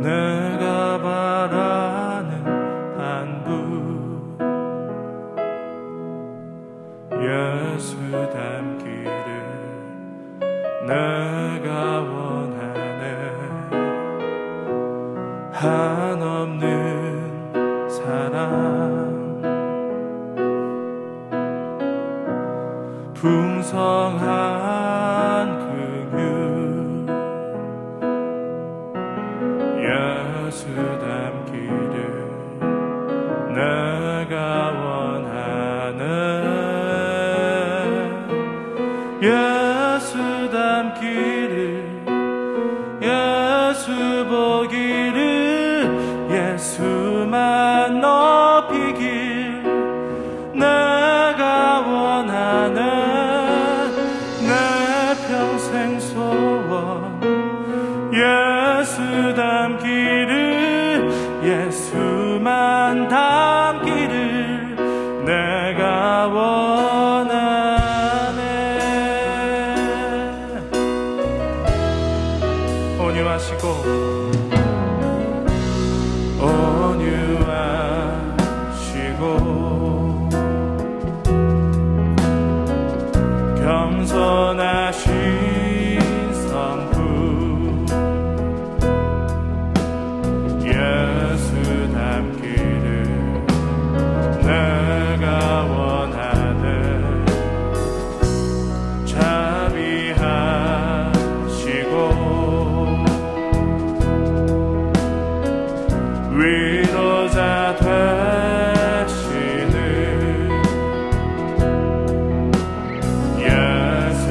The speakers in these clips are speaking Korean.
내가 바라는 안부 예수 닮기를 내가 원하네. 한없는 사랑 풍성한 긍휼 예수 닮기를 내가 원하네. 예수 닮기를 예수 보기를 예수만 높이길 내가 원하네. 평생 소원 예수 닮기를 예수만 닮기를 내가 원하네. 온유하시고 겸손하신 성부 예수 닮기를 내가 원하네. 자비하시고 위로자 되시는 예수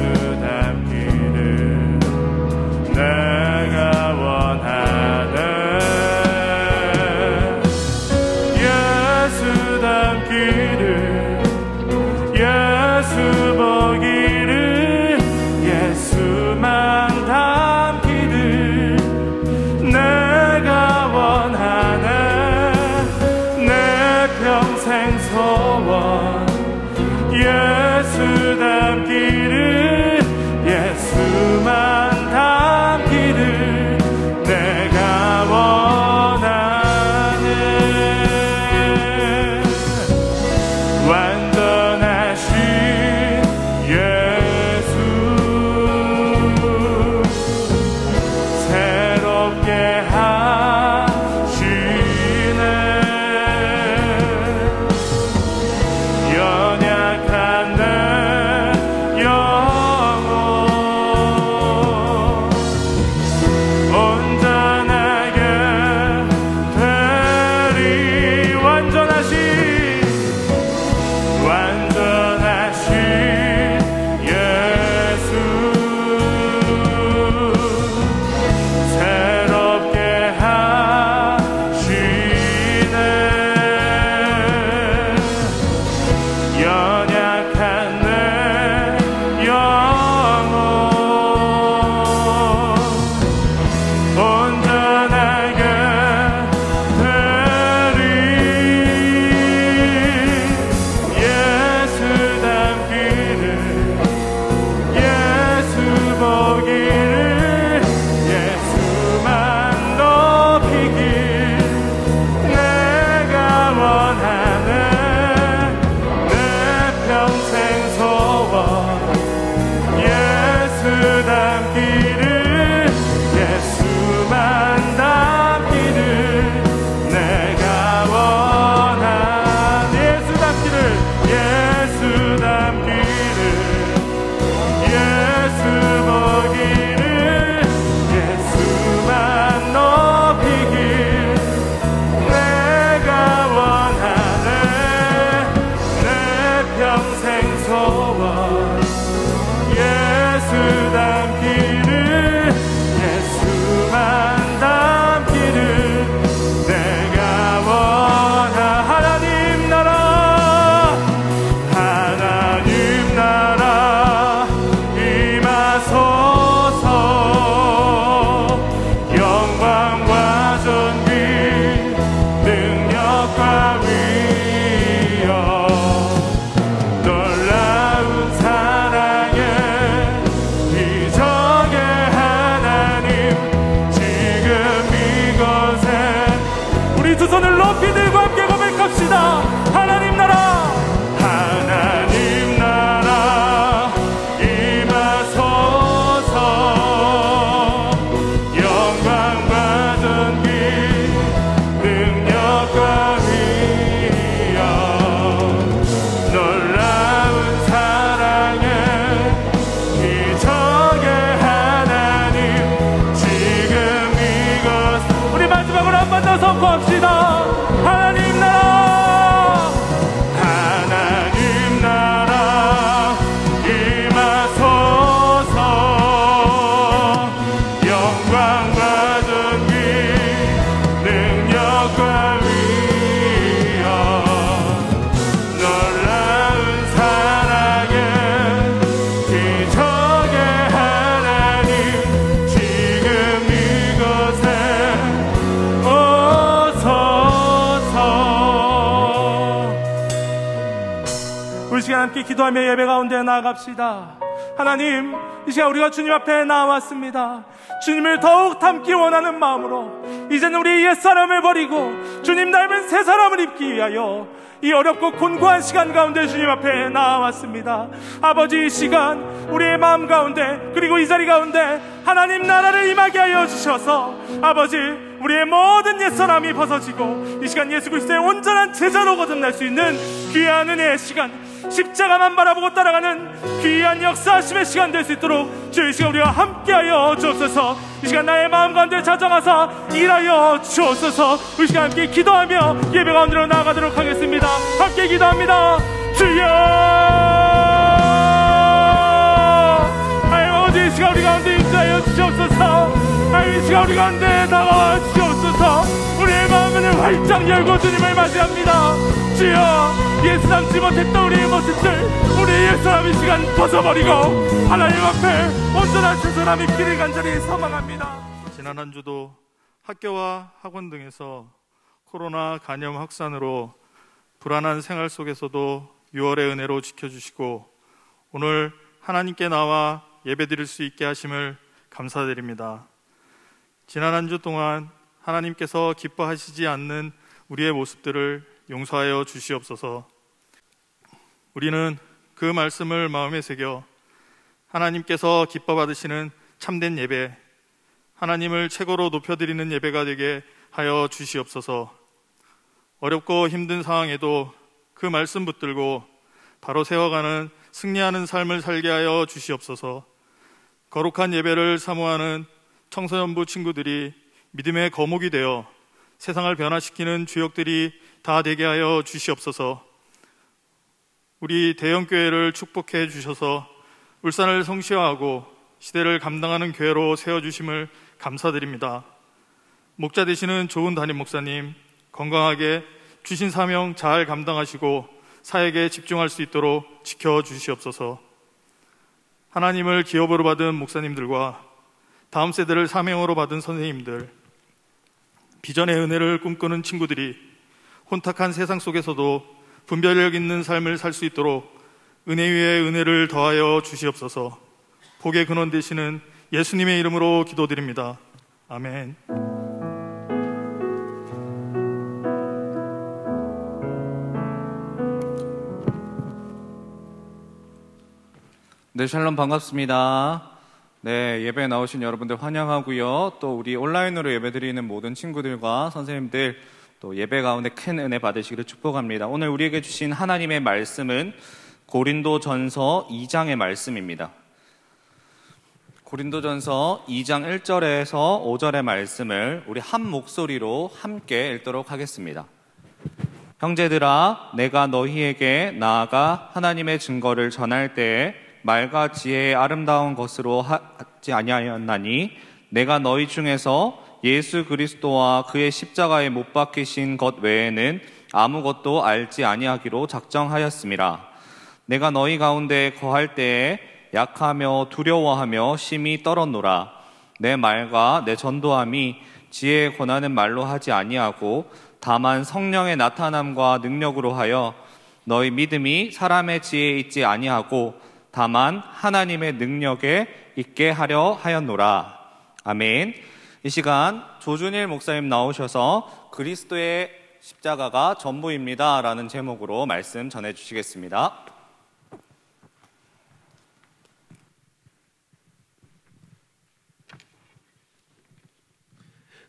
함께 기도하며 예배 가운데 나아갑시다. 하나님, 이 시간 우리가 주님 앞에 나왔습니다. 주님을 더욱 닮기 원하는 마음으로 이제는 우리 옛사람을 버리고 주님 닮은 새 사람을 입기 위하여 이 어렵고 곤고한 시간 가운데 주님 앞에 나왔습니다. 아버지, 이 시간 우리의 마음 가운데 그리고 이 자리 가운데 하나님 나라를 임하게 하여 주셔서 아버지, 우리의 모든 옛사람이 벗어지고 이 시간 예수 그리스도의 온전한 제자로 거듭날 수 있는 귀한 은혜의 시간, 십자가만 바라보고 따라가는 귀한 역사하심의 시간 될 수 있도록 주의 이 시간 우리가 함께하여 주옵소서. 이 시간 나의 마음 가운데 찾아가서 일하여 주옵소서. 이 시간 함께 기도하며 예배 가운데로 나아가도록 하겠습니다. 함께 기도합니다. 주여, 아버지, 이 시간 우리 가운데 임재하여 주옵소서. 이 시간 우리 가운데 다가와 주옵소서. 우리의 마음을 활짝 열고 주님을 맞이합니다. 주여, 예수 닮지 못했던 우리의 모습들, 우리의 옛사람의 시간 벗어버리고 하나님 앞에 온전한 새 사람의 길을 간절히 소망합니다. 지난 한 주도 학교와 학원 등에서 코로나 감염 확산으로 불안한 생활 속에서도 6월의 은혜로 지켜주시고 오늘 하나님께 나와 예배드릴 수 있게 하심을 감사드립니다. 지난 한 주 동안 하나님께서 기뻐하시지 않는 우리의 모습들을 용서하여 주시옵소서. 우리는 그 말씀을 마음에 새겨 하나님께서 기뻐 받으시는 참된 예배, 하나님을 최고로 높여드리는 예배가 되게 하여 주시옵소서. 어렵고 힘든 상황에도 그 말씀 붙들고 바로 세워가는 승리하는 삶을 살게 하여 주시옵소서. 거룩한 예배를 사모하는 청소년부 친구들이 믿음의 거목이 되어 세상을 변화시키는 주역들이 다 되게 하여 주시옵소서. 우리 대형교회를 축복해 주셔서 울산을 성시화하고 시대를 감당하는 교회로 세워주심을 감사드립니다. 목자 되시는 좋은 담임 목사님, 건강하게 주신 사명 잘 감당하시고 사역에 집중할 수 있도록 지켜주시옵소서. 하나님을 기업으로 받은 목사님들과 다음 세대를 사명으로 받은 선생님들, 비전의 은혜를 꿈꾸는 친구들이 혼탁한 세상 속에서도 분별력 있는 삶을 살 수 있도록 은혜 위에 은혜를 더하여 주시옵소서. 복의 근원 되시는 예수님의 이름으로 기도드립니다. 아멘. 네, 샬롬 반갑습니다. 네, 예배에 나오신 여러분들 환영하고요. 또 우리 온라인으로 예배드리는 모든 친구들과 선생님들 또 예배 가운데 큰 은혜 받으시기를 축복합니다. 오늘 우리에게 주신 하나님의 말씀은 고린도전서 2장의 말씀입니다. 고린도전서 2장 1절에서 5절의 말씀을 우리 한 목소리로 함께 읽도록 하겠습니다. 형제들아, 내가 너희에게 나아가 하나님의 증거를 전할 때에 말과 지혜의 아름다운 것으로 하지 아니하였나니 내가 너희 중에서 예수 그리스도와 그의 십자가에 못 박히신 것 외에는 아무것도 알지 아니하기로 작정하였음이라. 내가 너희 가운데 거할 때에 약하며 두려워하며 심히 떨었노라. 내 말과 내 전도함이 지혜의 권하는 말로 하지 아니하고 다만 성령의 나타남과 능력으로 하여 너희 믿음이 사람의 지혜에 있지 아니하고 다만 하나님의 능력에 있게 하려 하였노라. 아멘. 이 시간 조준일 목사님 나오셔서 그리스도의 십자가가 전부입니다 라는 제목으로 말씀 전해주시겠습니다.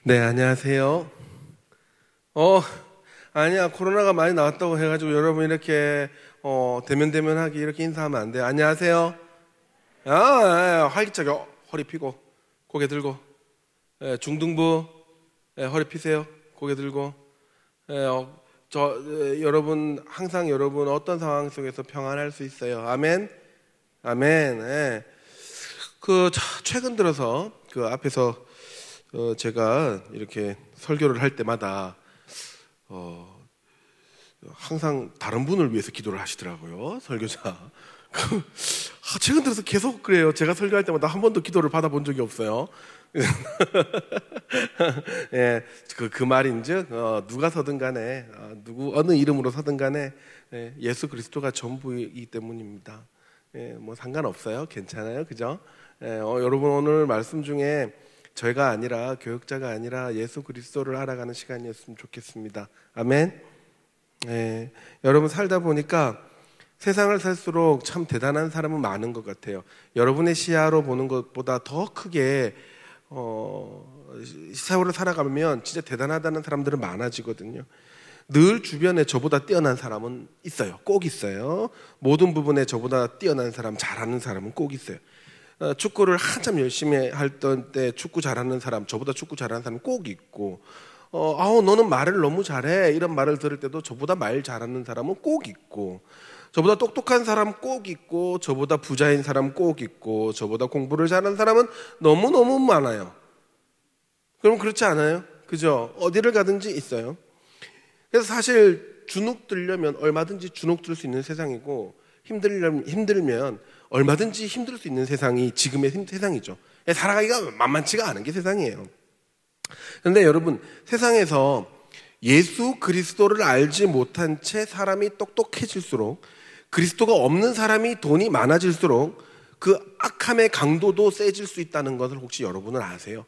네, 안녕하세요. 아니야, 코로나가 많이 나왔다고 해가지고 여러분 이렇게 대면대면하게 이렇게 인사하면 안 돼요. 안녕하세요. 활기차게 허리 펴고 고개 들고, 중등부 허리 펴세요. 고개 들고. 여러분 항상 여러분 어떤 상황 속에서 평안할 수 있어요. 아멘. 아멘. 최근 들어서 그 앞에서 제가 이렇게 설교를 할 때마다 항상 다른 분을 위해서 기도를 하시더라고요, 설교자. 최근 들어서 계속 그래요. 제가 설교할 때마다 한 번도 기도를 받아본 적이 없어요. 예, 그 말인즉 누가 서든 간에 어느 이름으로 서든 간에 예수 그리스도가 전부이기 때문입니다. 예, 뭐 상관없어요. 괜찮아요. 그죠? 여러분 오늘 말씀 중에 저희가 아니라 교역자가 아니라 예수 그리스도를 알아가는 시간이었으면 좋겠습니다. 아멘. 예, 여러분 살다 보니까 세상을 살수록 참 대단한 사람은 많은 것 같아요. 여러분의 시야로 보는 것보다 더 크게 세월을 살아가면 진짜 대단하다는 사람들은 많아지거든요. 늘 주변에 저보다 뛰어난 사람은 있어요. 꼭 있어요. 모든 부분에 저보다 뛰어난 사람, 잘하는 사람은 꼭 있어요. 축구를 한참 열심히 했던 때 축구 잘하는 사람, 저보다 축구 잘하는 사람 꼭 있고, 너는 말을 너무 잘해 이런 말을 들을 때도 저보다 말 잘하는 사람은 꼭 있고, 저보다 똑똑한 사람 꼭 있고, 저보다 부자인 사람 꼭 있고, 저보다 공부를 잘하는 사람은 너무너무 많아요. 그럼 그렇지 않아요? 그죠? 어디를 가든지 있어요. 그래서 사실 주눅 들려면 얼마든지 주눅 들 수 있는 세상이고, 힘들면 얼마든지 힘들 수 있는 세상이 지금의 세상이죠. 살아가기가 만만치가 않은 게 세상이에요. 그런데 여러분, 세상에서 예수 그리스도를 알지 못한 채 사람이 똑똑해질수록, 그리스도가 없는 사람이 돈이 많아질수록 그 악함의 강도도 세질 수 있다는 것을 혹시 여러분은 아세요?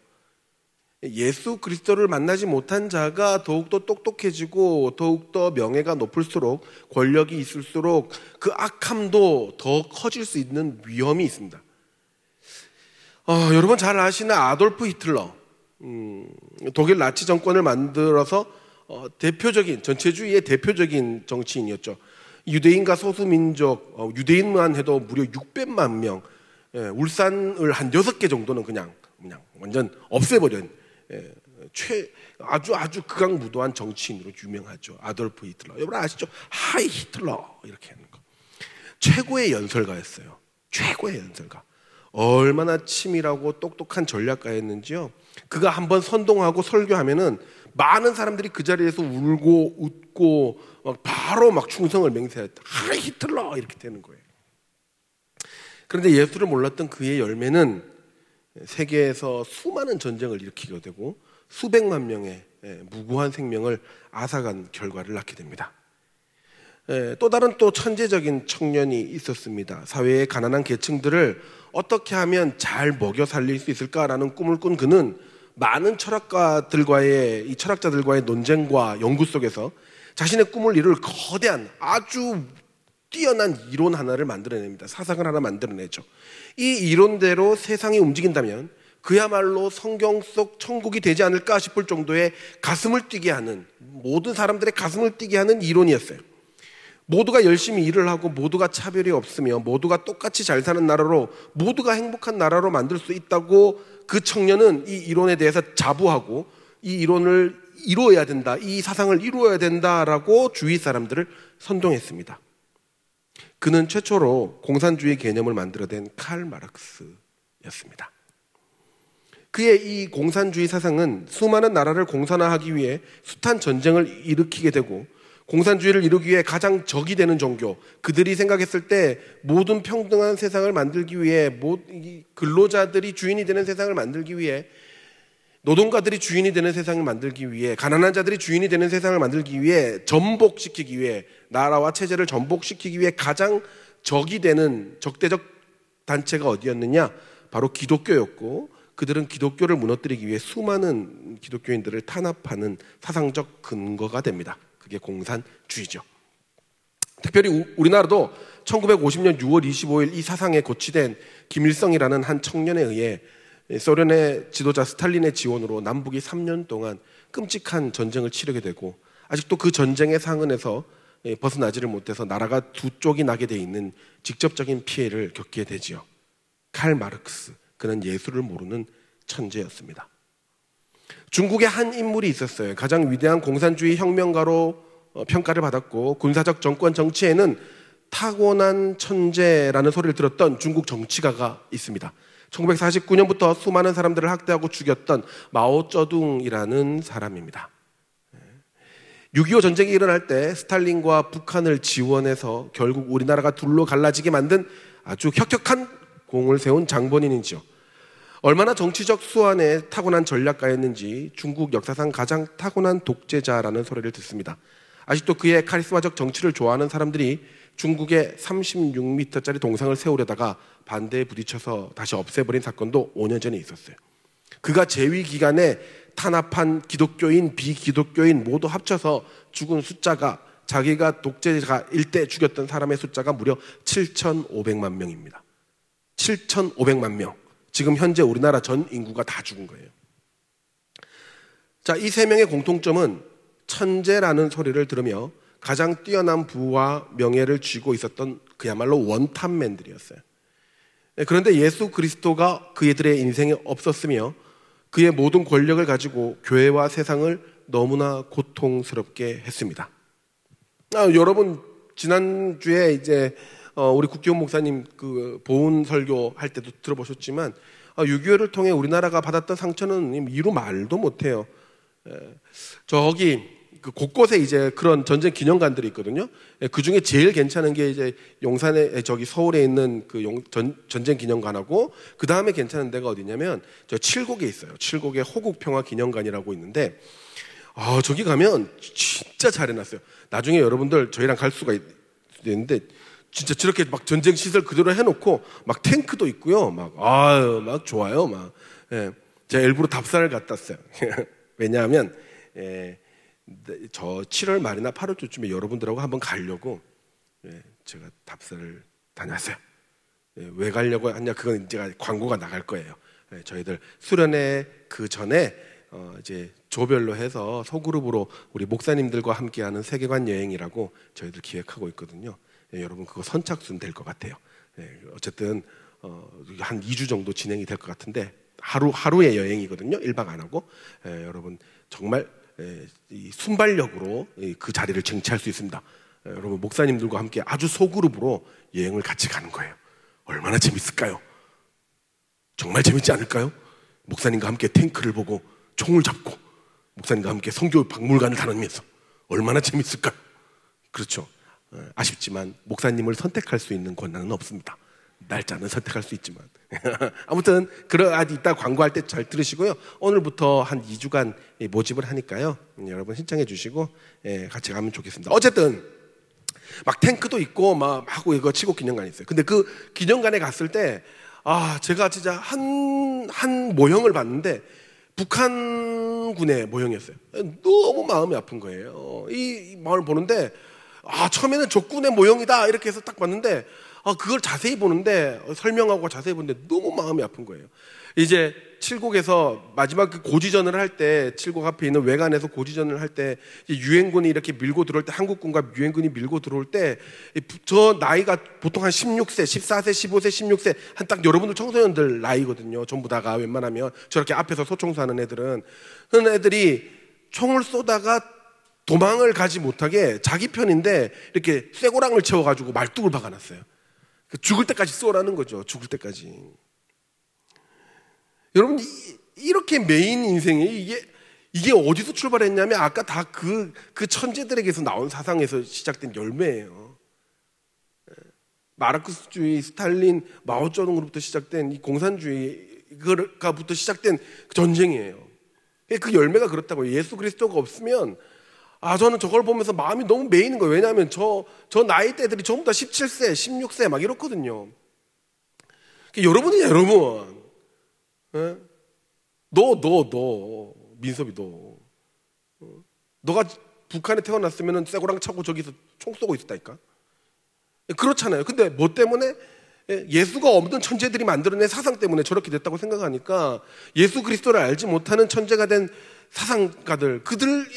예수 그리스도를 만나지 못한 자가 더욱더 똑똑해지고 더욱더 명예가 높을수록, 권력이 있을수록 그 악함도 더 커질 수 있는 위험이 있습니다. 여러분 잘 아시는 아돌프 히틀러, 독일 나치 정권을 만들어서 전체주의의 대표적인 정치인이었죠. 유대인과 소수민족, 유대인만 해도 무려 600만 명, 울산을 한 6개 정도는 그냥 완전 없애버린 아주 극악무도한 정치인으로 유명하죠. 아돌프 히틀러. 여러분 아시죠? 하이 히틀러 이렇게 하는 거. 최고의 연설가였어요. 최고의 연설가. 얼마나 치밀하고 똑똑한 전략가였는지요. 그가 한번 선동하고 설교하면은 많은 사람들이 그 자리에서 울고 웃고 바로 충성을 맹세했다. 하이 히틀러 이렇게 되는 거예요. 그런데 예수를 몰랐던 그의 열매는 세계에서 수많은 전쟁을 일으키게 되고 수백만 명의 무고한 생명을 앗아간 결과를 낳게 됩니다. 또 다른 천재적인 청년이 있었습니다. 사회의 가난한 계층들을 어떻게 하면 잘 먹여 살릴 수 있을까라는 꿈을 꾼 그는 많은 철학자들과의 논쟁과 연구 속에서 자신의 꿈을 이룰 거대한 아주 뛰어난 이론 하나를 만들어냅니다. 사상을 하나 만들어내죠. 이 이론대로 세상이 움직인다면 그야말로 성경 속 천국이 되지 않을까 싶을 정도의 가슴을 뛰게 하는, 모든 사람들의 가슴을 뛰게 하는 이론이었어요. 모두가 열심히 일을 하고 모두가 차별이 없으며 모두가 똑같이 잘 사는 나라로, 모두가 행복한 나라로 만들 수 있다고 그 청년은 이 이론에 대해서 자부하고 이 이론을 이루어야 된다, 이 사상을 이루어야 된다라고 주위 사람들을 선동했습니다. 그는 최초로 공산주의 개념을 만들어낸 칼 마르크스였습니다. 그의 이 공산주의 사상은 수많은 나라를 공산화하기 위해 숱한 전쟁을 일으키게 되고, 공산주의를 이루기 위해 가장 적이 되는 종교, 그들이 생각했을 때 모든 평등한 세상을 만들기 위해, 근로자들이 주인이 되는 세상을 만들기 위해, 노동가들이 주인이 되는 세상을 만들기 위해, 가난한 자들이 주인이 되는 세상을 만들기 위해, 전복시키기 위해, 나라와 체제를 전복시키기 위해 가장 적이 되는 적대적 단체가 어디였느냐? 바로 기독교였고, 그들은 기독교를 무너뜨리기 위해 수많은 기독교인들을 탄압하는 사상적 근거가 됩니다. 그게 공산주의죠. 특별히 우리나라도 1950년 6월 25일 이 사상에 고취된 김일성이라는 한 청년에 의해 소련의 지도자 스탈린의 지원으로 남북이 3년 동안 끔찍한 전쟁을 치르게 되고, 아직도 그 전쟁의 상흔에서 벗어나지를 못해서 나라가 두 쪽이 나게 돼 있는 직접적인 피해를 겪게 되지요. 칼 마르크스, 그는 예수를 모르는 천재였습니다. 중국에 한 인물이 있었어요. 가장 위대한 공산주의 혁명가로 평가를 받았고, 군사적 정권 정치에는 타고난 천재라는 소리를 들었던 중국 정치가가 있습니다. 1949년부터 수많은 사람들을 학대하고 죽였던 마오쩌둥이라는 사람입니다. 6.25 전쟁이 일어날 때 스탈린과 북한을 지원해서 결국 우리나라가 둘로 갈라지게 만든 아주 혁혁한 공을 세운 장본인이죠. 얼마나 정치적 수완에 타고난 전략가였는지 중국 역사상 가장 타고난 독재자라는 소리를 듣습니다. 아직도 그의 카리스마적 정치를 좋아하는 사람들이 중국에 36m짜리 동상을 세우려다가 반대에 부딪혀서 다시 없애버린 사건도 5년 전에 있었어요. 그가 재위 기간에 탄압한 기독교인, 비기독교인 모두 합쳐서 죽은 숫자가 자기가 독재자일 때 죽였던 사람의 숫자가 무려 7,500만 명입니다. 7,500만 명. 지금 현재 우리나라 전 인구가 다 죽은 거예요. 자, 이 세 명의 공통점은 천재라는 소리를 들으며 가장 뛰어난 부와 명예를 쥐고 있었던 그야말로 원탑맨들이었어요. 그런데 예수 그리스도가 그들의 인생에 없었으며 그의 모든 권력을 가지고 교회와 세상을 너무나 고통스럽게 했습니다. 여러분 지난주에 이제 우리 국기훈 목사님 그 보훈 설교 할 때도 들어보셨지만 6.25를 통해 우리나라가 받았던 상처는 이루 말도 못해요. 저기 그 곳곳에 이제 그런 전쟁 기념관들이 있거든요. 그 중에 제일 괜찮은 게 이제 용산에 저기 서울에 있는 그 전쟁 기념관하고 그 다음에 괜찮은 데가 어디냐면 저 칠곡에 있어요. 칠곡에 호국평화 기념관이라고 있는데 저기 가면 진짜 잘 해놨어요. 나중에 여러분들 저희랑 갈 수가 있는데 진짜 저렇게 막 전쟁 시설 그대로 해놓고 막 탱크도 있고요. 막 좋아요. 예. 제가 일부러 답사를 갔다 왔어요. 왜냐하면 저 7월 말이나 8월 초쯤에 여러분들하고 한번 가려고 제가 답사를 다녔어요. 왜 가려고 하냐? 그건 이제 광고가 나갈 거예요. 저희들 수련회 그 전에 이제 조별로 해서 소그룹으로 우리 목사님들과 함께하는 세계관 여행이라고 저희들 기획하고 있거든요. 여러분 그거 선착순 될 것 같아요. 어쨌든 한 2주 정도 진행이 될 것 같은데 하루의 여행이거든요. 1박 안 하고 여러분 정말 이 순발력으로 그 자리를 쟁취할 수 있습니다. 여러분 목사님들과 함께 아주 소그룹으로 여행을 같이 가는 거예요. 얼마나 재밌을까요? 정말 재밌지 않을까요? 목사님과 함께 탱크를 보고 총을 잡고 목사님과 함께 선교 박물관을 다니면서 얼마나 재밌을까요? 그렇죠. 아쉽지만 목사님을 선택할 수 있는 권한은 없습니다. 날짜는 선택할 수 있지만 아무튼 이따 광고할 때 잘 들으시고요. 오늘부터 한 2주간 모집을 하니까요. 여러분 신청해 주시고 같이 가면 좋겠습니다. 어쨌든 막 탱크도 있고 막 하고 이거 칠곡 기념관이 있어요. 근데 그 기념관에 갔을 때 제가 진짜 한 모형을 봤는데 북한군의 모형이었어요. 너무 마음이 아픈 거예요. 이 마을 보는데 처음에는 적군의 모형이다 이렇게 해서 딱 봤는데 그걸 자세히 보는데 설명하고 자세히 보는데 너무 마음이 아픈 거예요. 이제 칠곡에서 마지막 그 고지전을 할 때 칠곡 앞에 있는 외관에서 고지전을 할 때 유엔군이 이렇게 밀고 들어올 때 한국군과 유엔군이 밀고 들어올 때 저 나이가 보통 한 16세, 14세, 15세, 16세 한 딱 여러분들 청소년들 나이거든요. 전부 다가 웬만하면 저렇게 앞에서 소총사하는 애들은 그런 애들이 총을 쏘다가 도망을 가지 못하게 자기 편인데 이렇게 쇠고랑을 채워가지고 말뚝을 박아놨어요. 죽을 때까지 쏘라는 거죠. 죽을 때까지. 여러분 이렇게 메인 인생이 이게 어디서 출발했냐면 아까 다 그 천재들에게서 나온 사상에서 시작된 열매예요. 마르크스주의, 스탈린, 마오쩌둥으로부터 시작된 이 공산주의가부터 시작된 전쟁이에요. 그 열매가 그렇다고요. 예수 그리스도가 없으면 저는 저걸 보면서 마음이 너무 메이는 거예요. 왜냐하면 저 나이대들이 전부 다 17세, 16세 막 이렇거든요. 여러분이냐 여러분. 너 민섭이 너가 북한에 태어났으면 쇠고랑 차고 저기서 총 쏘고 있었다니까. 그렇잖아요. 근데 뭐 때문에? 예수가 없는 천재들이 만들어낸 사상 때문에 저렇게 됐다고 생각하니까 예수 그리스도를 알지 못하는 천재가 된 사상가들 그들의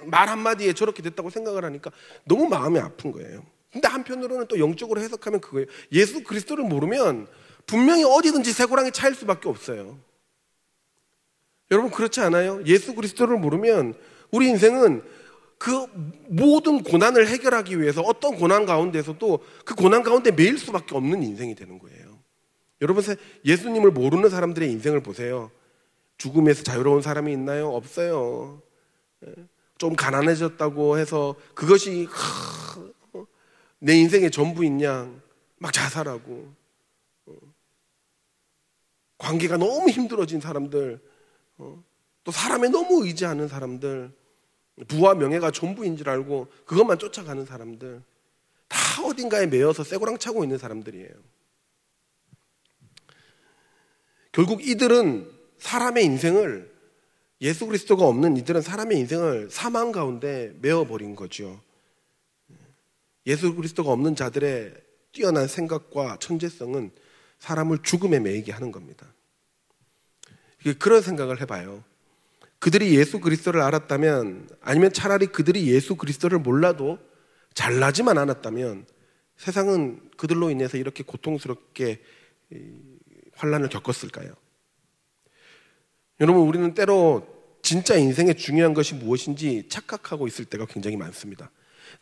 말 한마디에 저렇게 됐다고 생각을 하니까 너무 마음이 아픈 거예요. 근데 한편으로는 또 영적으로 해석하면 그거예요. 예수 그리스도를 모르면 분명히 어디든지 쇠고랑이 차일 수밖에 없어요. 여러분 그렇지 않아요? 예수 그리스도를 모르면 우리 인생은 그 모든 고난을 해결하기 위해서 어떤 고난 가운데서도 그 고난 가운데 매일 수밖에 없는 인생이 되는 거예요. 여러분 예수님을 모르는 사람들의 인생을 보세요. 죽음에서 자유로운 사람이 있나요? 없어요. 좀 가난해졌다고 해서 그것이 내 인생의 전부인 양 막 자살하고 관계가 너무 힘들어진 사람들, 또 사람에 너무 의지하는 사람들, 부와 명예가 전부인 줄 알고 그것만 쫓아가는 사람들, 다 어딘가에 매여서 쇠고랑 차고 있는 사람들이에요. 결국 이들은 사람의 인생을, 예수 그리스도가 없는 이들은 사람의 인생을 사망 가운데 메어버린 거죠. 예수 그리스도가 없는 자들의 뛰어난 생각과 천재성은 사람을 죽음에 매이게 하는 겁니다. 그런 생각을 해봐요. 그들이 예수 그리스도를 알았다면, 아니면 차라리 그들이 예수 그리스도를 몰라도 잘나지만 않았다면 세상은 그들로 인해서 이렇게 고통스럽게 환난을 겪었을까요? 여러분, 우리는 때로 진짜 인생에 중요한 것이 무엇인지 착각하고 있을 때가 굉장히 많습니다.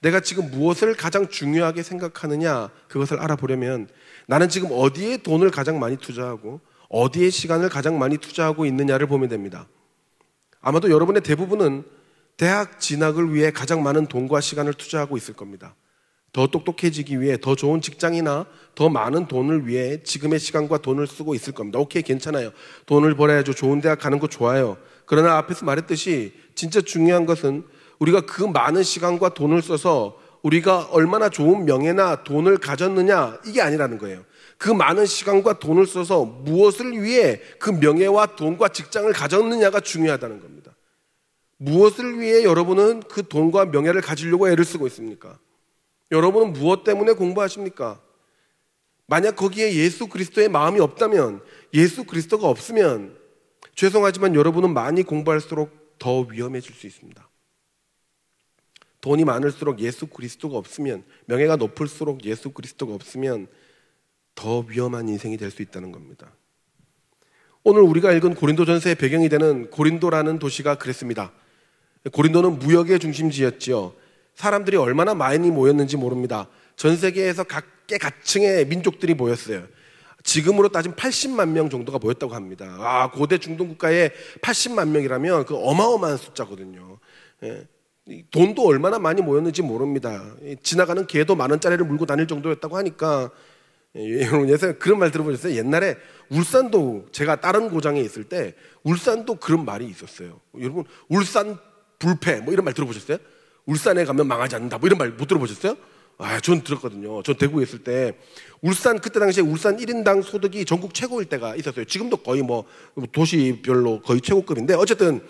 내가 지금 무엇을 가장 중요하게 생각하느냐, 그것을 알아보려면 나는 지금 어디에 돈을 가장 많이 투자하고 어디에 시간을 가장 많이 투자하고 있느냐를 보면 됩니다. 아마도 여러분의 대부분은 대학 진학을 위해 가장 많은 돈과 시간을 투자하고 있을 겁니다. 더 똑똑해지기 위해 더 좋은 직장이나 더 많은 돈을 위해 지금의 시간과 돈을 쓰고 있을 겁니다. 오케이, 괜찮아요. 돈을 벌어야죠. 좋은 대학 가는 거 좋아요. 그러나 앞에서 말했듯이 진짜 중요한 것은 우리가 그 많은 시간과 돈을 써서 우리가 얼마나 좋은 명예나 돈을 가졌느냐, 이게 아니라는 거예요. 그 많은 시간과 돈을 써서 무엇을 위해 그 명예와 돈과 직장을 가졌느냐가 중요하다는 겁니다. 무엇을 위해 여러분은 그 돈과 명예를 가지려고 애를 쓰고 있습니까? 여러분은 무엇 때문에 공부하십니까? 만약 거기에 예수 그리스도의 마음이 없다면, 예수 그리스도가 없으면 죄송하지만 여러분은 많이 공부할수록 더 위험해질 수 있습니다. 돈이 많을수록 예수 그리스도가 없으면, 명예가 높을수록 예수 그리스도가 없으면 더 위험한 인생이 될 수 있다는 겁니다. 오늘 우리가 읽은 고린도전서의 배경이 되는 고린도라는 도시가 그랬습니다. 고린도는 무역의 중심지였지요. 사람들이 얼마나 많이 모였는지 모릅니다. 전 세계에서 각계각층의 민족들이 모였어요. 지금으로 따지면 80만 명 정도가 모였다고 합니다. 고대 중동 국가에 80만 명이라면 그 어마어마한 숫자거든요. 돈도 얼마나 많이 모였는지 모릅니다. 지나가는 개도 10,000원짜리를 물고 다닐 정도였다고 하니까, 여러분 예전에 그런 말 들어보셨어요? 옛날에 울산도, 제가 다른 고장에 있을 때 울산도 그런 말이 있었어요. 여러분, 울산 불패 뭐 이런 말 들어보셨어요? 울산에 가면 망하지 않는다 뭐 이런 말 못 들어보셨어요? 전 들었거든요. 전 대구에 있을 때 울산, 그때 당시에 울산 1인당 소득이 전국 최고일 때가 있었어요. 지금도 거의 뭐 도시별로 거의 최고급인데, 어쨌든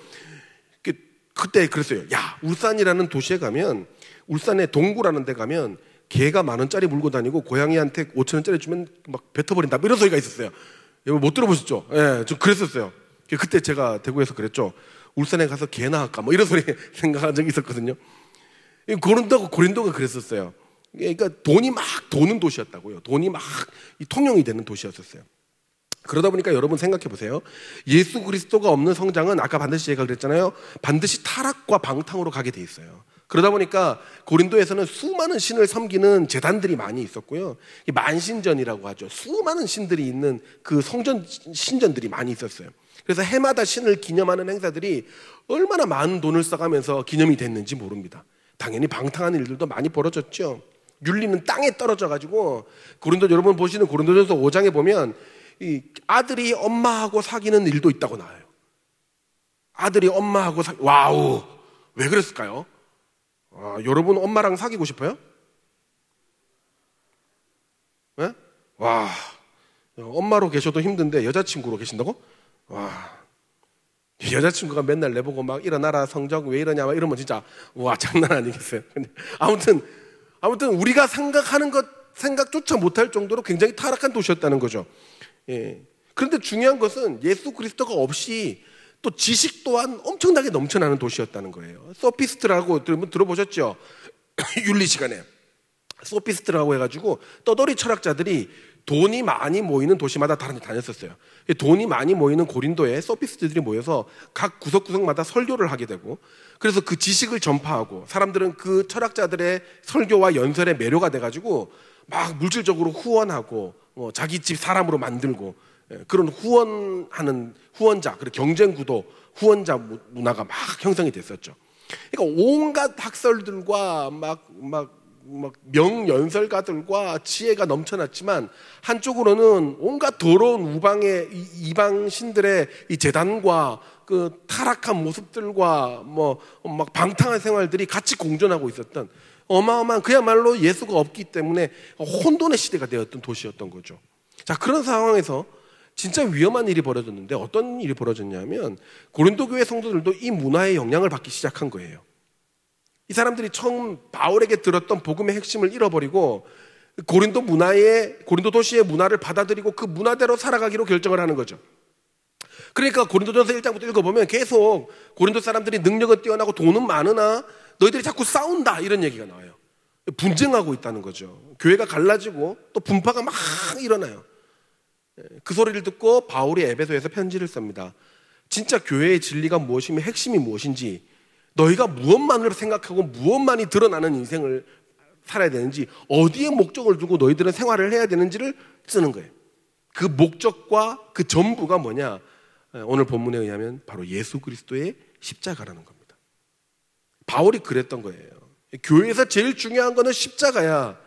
그때 그랬어요. 야, 울산이라는 도시에 가면, 울산에 동구라는 데 가면 개가 10,000원짜리 물고 다니고 고양이한테 5,000원짜리 주면 막 뱉어버린다 뭐 이런 소리가 있었어요. 여러분 못 들어보셨죠? 예, 좀 그랬었어요. 그때 제가 대구에서 그랬죠. 울산에 가서 개나 할까 뭐 이런 소리 생각한 적이 있었거든요. 고린도가 그랬었어요. 그러니까 돈이 막 도는 도시였다고요. 돈이 막 통용이 되는 도시였었어요. 그러다 보니까 여러분 생각해 보세요. 예수 그리스도가 없는 성장은 아까 반드시 제가 그랬잖아요. 반드시 타락과 방탕으로 가게 돼 있어요. 그러다 보니까 고린도에서는 수많은 신을 섬기는 제단들이 많이 있었고요. 만신전이라고 하죠. 수많은 신들이 있는 그 신전들이 많이 있었어요. 그래서 해마다 신을 기념하는 행사들이 얼마나 많은 돈을 써가면서 기념이 됐는지 모릅니다. 당연히 방탕한 일들도 많이 벌어졌죠. 윤리는 땅에 떨어져가지고, 여러분 보시는 고린도전서 5장에 보면 이 아들이 엄마하고 사귀는 일도 있다고 나와요. 아들이 엄마하고 와우, 왜 그랬을까요? 여러분 엄마랑 사귀고 싶어요? 네? 와, 엄마로 계셔도 힘든데 여자친구로 계신다고? 와, 여자친구가 맨날 내보고 막 일어나라 성적 왜 이러냐 막 이러면 진짜 와, 장난 아니겠어요. 아무튼 우리가 생각하는 것 생각조차 못할 정도로 굉장히 타락한 도시였다는 거죠. 예. 그런데 중요한 것은 예수 그리스도가 없이 또 지식 또한 엄청나게 넘쳐나는 도시였다는 거예요. 소피스트라고 들어보셨죠? 윤리 시간에 소피스트라고 해가지고 떠돌이 철학자들이 돈이 많이 모이는 도시마다 다른 데 다녔었어요. 돈이 많이 모이는 고린도에 소피스트들이 모여서 각 구석구석마다 설교를 하게 되고, 그래서 그 지식을 전파하고 사람들은 그 철학자들의 설교와 연설에 매료가 돼가지고 막 물질적으로 후원하고 자기 집 사람으로 만들고, 그런 후원하는 후원자, 그리고 경쟁 구도, 후원자 문화가 막 형성이 됐었죠. 그러니까 온갖 학설들과 막 명연설가들과 지혜가 넘쳐났지만 한쪽으로는 온갖 더러운 이방 신들의 이 재단과 그 타락한 모습들과 막 방탕한 생활들이 같이 공존하고 있었던 어마어마한, 그야말로 예수가 없기 때문에 혼돈의 시대가 되었던 도시였던 거죠. 자, 그런 상황에서 진짜 위험한 일이 벌어졌는데, 어떤 일이 벌어졌냐면 고린도 교회 성도들도 이 문화의 영향을 받기 시작한 거예요. 이 사람들이 처음 바울에게 들었던 복음의 핵심을 잃어버리고 고린도 도시의 문화를 받아들이고 그 문화대로 살아가기로 결정을 하는 거죠. 그러니까 고린도전서 1장부터 읽어보면 계속 고린도 사람들이 능력은 뛰어나고 돈은 많으나 너희들이 자꾸 싸운다, 이런 얘기가 나와요. 분쟁하고 있다는 거죠. 교회가 갈라지고 또 분파가 막 일어나요. 그 소리를 듣고 바울이 에베소에서 편지를 씁니다. 진짜 교회의 진리가 무엇이며 핵심이 무엇인지, 너희가 무엇만을 생각하고 무엇만이 드러나는 인생을 살아야 되는지, 어디에 목적을 두고 너희들은 생활을 해야 되는지를 쓰는 거예요. 그 목적과 그 전부가 뭐냐? 오늘 본문에 의하면 바로 예수 그리스도의 십자가라는 겁니다. 바울이 그랬던 거예요. 교회에서 제일 중요한 거는 십자가야.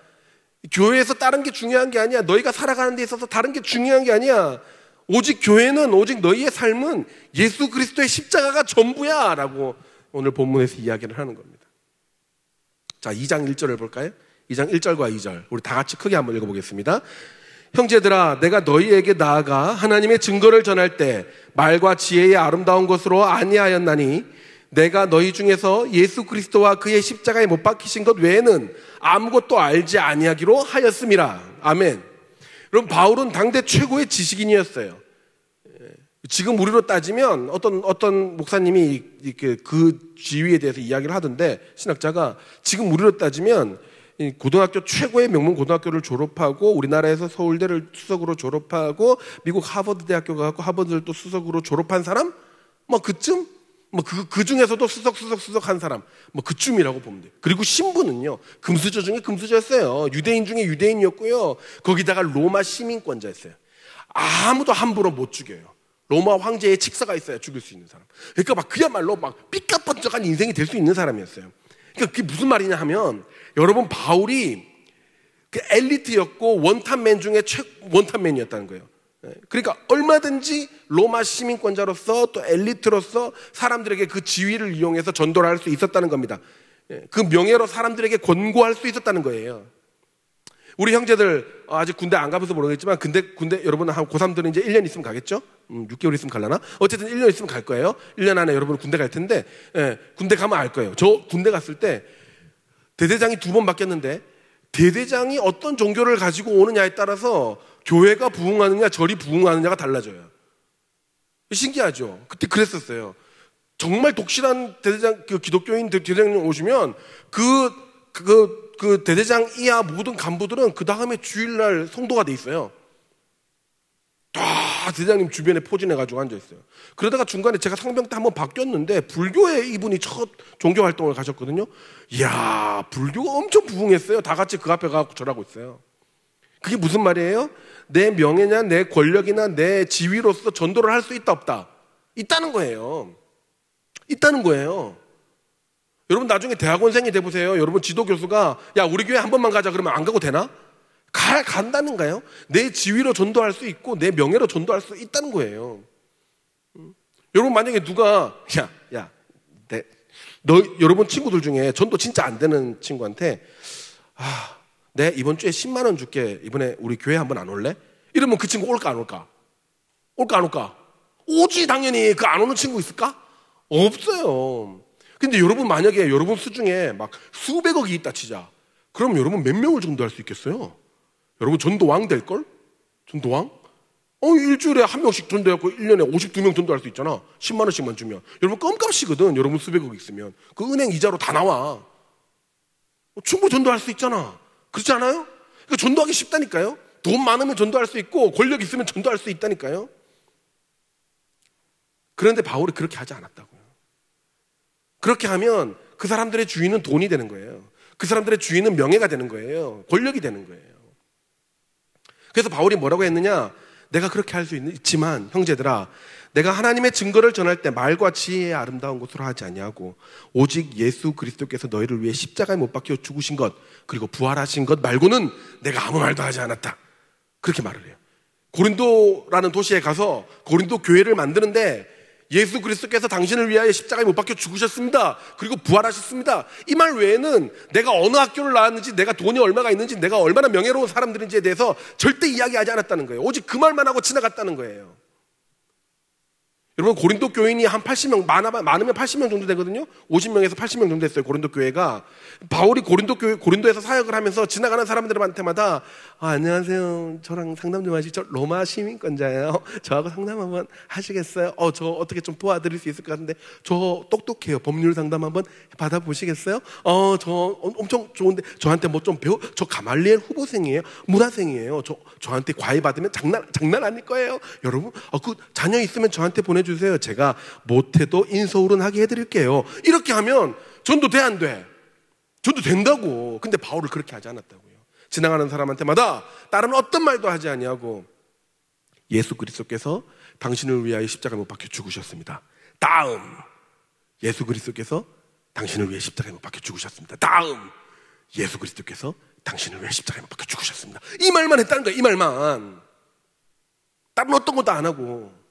교회에서 다른 게 중요한 게 아니야. 너희가 살아가는 데 있어서 다른 게 중요한 게 아니야. 오직 교회는, 오직 너희의 삶은 예수 그리스도의 십자가가 전부야 라고 오늘 본문에서 이야기를 하는 겁니다. 자, 2장 1절을 볼까요? 2장 1절과 2절 우리 다 같이 크게 한번 읽어보겠습니다. 형제들아, 내가 너희에게 나아가 하나님의 증거를 전할 때 말과 지혜의 아름다운 것으로 아니하였나니 내가 너희 중에서 예수 그리스도와 그의 십자가에 못 박히신 것 외에는 아무것도 알지 아니하기로 하였음이라. 아멘. 여러분, 바울은 당대 최고의 지식인이었어요. 지금 우리로 따지면 어떤 목사님이 이렇게 그 지위에 대해서 이야기를 하던데, 신학자가 지금 우리로 따지면 고등학교 최고의 명문 고등학교를 졸업하고 우리나라에서 서울대를 수석으로 졸업하고 미국 하버드 대학교 가고 하버드를 또 수석으로 졸업한 사람, 그쯤, 그 중에서도 수석 한 사람, 그쯤이라고 보면 돼요. 그리고 신분은요, 금수저 중에 금수저였어요. 유대인 중에 유대인이었고요. 거기다가 로마 시민권자였어요. 아무도 함부로 못 죽여요. 로마 황제의 칙서가 있어야 죽일 수 있는 사람. 그러니까 그야말로 삐까뻔쩍한 인생이 될 수 있는 사람이었어요. 그러니까 그게 무슨 말이냐 하면, 여러분, 바울이 그 엘리트였고 원탑맨 중에 원탑맨이었다는 거예요. 그러니까 얼마든지 로마 시민권자로서 또 엘리트로서 사람들에게 그 지위를 이용해서 전도를 할 수 있었다는 겁니다. 그 명예로 사람들에게 권고할 수 있었다는 거예요. 우리 형제들 아직 군대 안 가봐서 모르겠지만 군대 여러분 한 고3들은 이제 1년 있으면 가겠죠? 6개월 있으면 갈라나? 어쨌든 1년 있으면 갈 거예요. 1년 안에 여러분 군대 갈 텐데, 군대 가면 알 거예요. 저 군대 갔을 때 대대장이 2번 바뀌었는데, 대대장이 어떤 종교를 가지고 오느냐에 따라서 교회가 부흥하느냐 절이 부흥하느냐가 달라져요. 신기하죠? 그때 그랬었어요. 정말 독실한 대대장, 기독교인 대대장님 오시면 그 대대장 이하 모든 간부들은 그 다음에 주일날 성도가 돼 있어요. 대대장님 주변에 포진해가지고 앉아있어요. 그러다가 중간에 제가 상병 때 한번 바뀌었는데 불교에 이분이 첫 종교활동을 가셨거든요. 이야, 불교가 엄청 부흥했어요. 다 같이 그 앞에 가서 절하고 있어요. 그게 무슨 말이에요? 내 명예냐 내 권력이나 내 지위로서 전도를 할 수 있다 없다? 있다는 거예요. 있다는 거예요. 여러분, 나중에 대학원생이 돼보세요. 여러분, 지도교수가 야, 우리 교회 한 번만 가자 그러면 안 가고 되나? 간다는가요? 내 지위로 전도할 수 있고 내 명예로 전도할 수 있다는 거예요. 여러분, 만약에 누가 여러분 친구들 중에 전도 진짜 안 되는 친구한테 내 이번 주에 10만 원 줄게, 이번에 우리 교회 한번 안 올래? 이러면 그 친구 올까 안 올까? 올까 안 올까? 오지, 당연히. 그 안 오는 친구 있을까? 없어요. 근데 여러분, 만약에 여러분 수중에 막 수백억이 있다 치자. 그럼 여러분 몇 명을 전도할 수 있겠어요? 여러분 전도왕 될걸? 전도왕? 일주일에 한 명씩 전도해갖고 1년에 52명 전도할 수 있잖아. 10만 원씩만 주면. 여러분 껌값이거든. 여러분 수백억 있으면. 그 은행 이자로 다 나와. 충분히 전도할 수 있잖아. 그렇지 않아요? 그러니까 전도하기 쉽다니까요. 돈 많으면 전도할 수 있고 권력 있으면 전도할 수 있다니까요. 그런데 바울이 그렇게 하지 않았다고요. 그렇게 하면 그 사람들의 주인은 돈이 되는 거예요. 그 사람들의 주인은 명예가 되는 거예요. 권력이 되는 거예요. 그래서 바울이 뭐라고 했느냐? 내가 그렇게 할 수 있지만 형제들아, 내가 하나님의 증거를 전할 때 말과 지혜의 아름다운 것으로 하지 아니하고 오직 예수 그리스도께서 너희를 위해 십자가에 못 박혀 죽으신 것 그리고 부활하신 것 말고는 내가 아무 말도 하지 않았다. 그렇게 말을 해요. 고린도라는 도시에 가서 고린도 교회를 만드는데 예수 그리스도께서 당신을 위하여 십자가에 못 박혀 죽으셨습니다. 그리고 부활하셨습니다. 이 말 외에는 내가 어느 학교를 나왔는지, 내가 돈이 얼마가 있는지, 내가 얼마나 명예로운 사람들인지에 대해서 절대 이야기하지 않았다는 거예요. 오직 그 말만 하고 지나갔다는 거예요. 여러분, 고린도 교인이 한 80명, 많으면 80명 정도 되거든요. 50명에서 80명 정도 됐어요, 고린도 교회가. 바울이 고린도에서 사역을 하면서 지나가는 사람들한테마다 안녕하세요, 저랑 상담 좀 하시죠. 로마 시민권자예요. 저하고 상담 한번 하시겠어요? 저 어떻게 좀 도와드릴 수 있을 것 같은데, 저 똑똑해요. 법률 상담 한번 받아보시겠어요? 저 엄청 좋은데 저한테 뭐 좀 저 가말리엘 후보생이에요. 문화생이에요. 저한테 과외 받으면 장난 아닐 거예요. 여러분, 그 자녀 있으면 저한테 보내주세요. 제가 못해도 인서울은 하게 해드릴게요. 이렇게 하면 전도 돼, 안 돼? 전도 된다고. 근데 바울을 그렇게 하지 않았다고요. 지나가는 사람한테마다 다른 어떤 말도 하지 아니하고 예수 그리스도께서 당신을 위하여 십자가에 못 박혀 죽으셨습니다. 다음, 예수 그리스도께서 당신을 위해 십자가에 못 박혀 죽으셨습니다. 다음, 예수 그리스도께서 당신을 위해 십자가에 못 박혀 죽으셨습니다. 이 말만 했다는 거예요. 이 말만. 다른 어떤 것도 안 하고.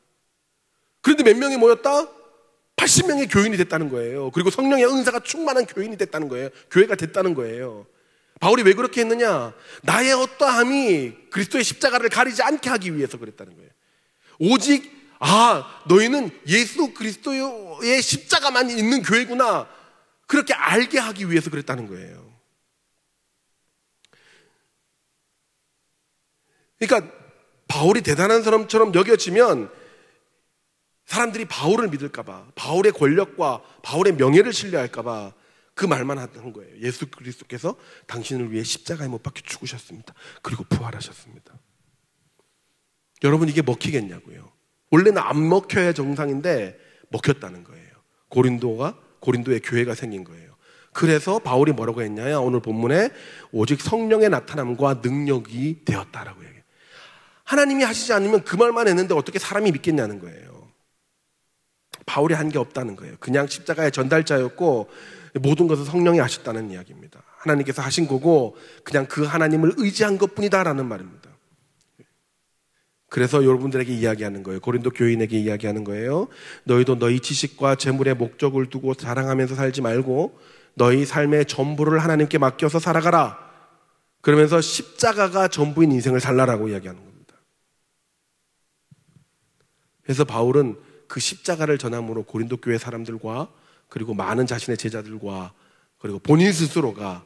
그런데 몇 명이 모였다? 80명의 교인이 됐다는 거예요. 그리고 성령의 은사가 충만한 교인이 됐다는 거예요. 교회가 됐다는 거예요. 바울이 왜 그렇게 했느냐? 나의 어떠함이 그리스도의 십자가를 가리지 않게 하기 위해서 그랬다는 거예요. 오직 너희는 예수 그리스도의 십자가만 있는 교회구나, 그렇게 알게 하기 위해서 그랬다는 거예요. 그러니까 바울이 대단한 사람처럼 여겨지면 사람들이 바울을 믿을까봐, 바울의 권력과 바울의 명예를 신뢰할까봐 그 말만 하는 거예요. 예수 그리스도께서 당신을 위해 십자가에 못 박혀 죽으셨습니다. 그리고 부활하셨습니다. 여러분, 이게 먹히겠냐고요. 원래는 안 먹혀야 정상인데 먹혔다는 거예요. 고린도의 교회가 생긴 거예요. 그래서 바울이 뭐라고 했냐요? 오늘 본문에 오직 성령의 나타남과 능력이 되었다라고 얘기해요. 하나님이 하시지 않으면 그 말만 했는데 어떻게 사람이 믿겠냐는 거예요. 바울이 한 게 없다는 거예요. 그냥 십자가의 전달자였고 모든 것을 성령이 하셨다는 이야기입니다. 하나님께서 하신 거고 그냥 그 하나님을 의지한 것뿐이다라는 말입니다. 그래서 여러분들에게 이야기하는 거예요. 고린도 교인에게 이야기하는 거예요. 너희도 너희 지식과 재물의 목적을 두고 자랑하면서 살지 말고 너희 삶의 전부를 하나님께 맡겨서 살아가라. 그러면서 십자가가 전부인 인생을 살라라고 이야기하는 겁니다. 그래서 바울은 그 십자가를 전함으로 고린도 교회 사람들과 그리고 많은 자신의 제자들과 그리고 본인 스스로가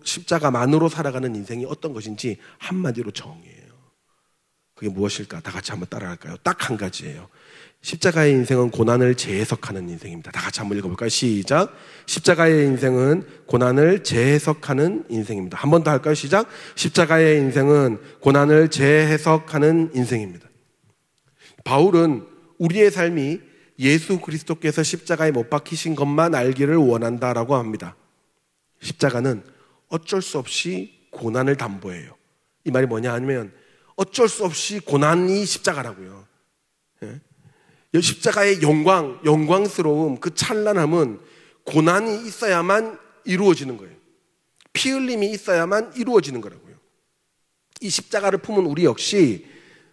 십자가만으로 살아가는 인생이 어떤 것인지 한마디로 정의해요. 그게 무엇일까? 다 같이 한번 따라할까요? 딱 한 가지예요. 십자가의 인생은 고난을 재해석하는 인생입니다. 다 같이 한번 읽어볼까요? 시작. 십자가의 인생은 고난을 재해석하는 인생입니다. 한 번 더 할까요? 시작. 십자가의 인생은 고난을 재해석하는 인생입니다. 바울은 우리의 삶이 예수 그리스도께서 십자가에 못 박히신 것만 알기를 원한다라고 합니다. 십자가는 어쩔 수 없이 고난을 담보해요. 이 말이 뭐냐 하면 어쩔 수 없이 고난이 십자가라고요. 십자가의 영광스러움, 그 찬란함은 고난이 있어야만 이루어지는 거예요. 피 흘림이 있어야만 이루어지는 거라고요. 이 십자가를 품은 우리 역시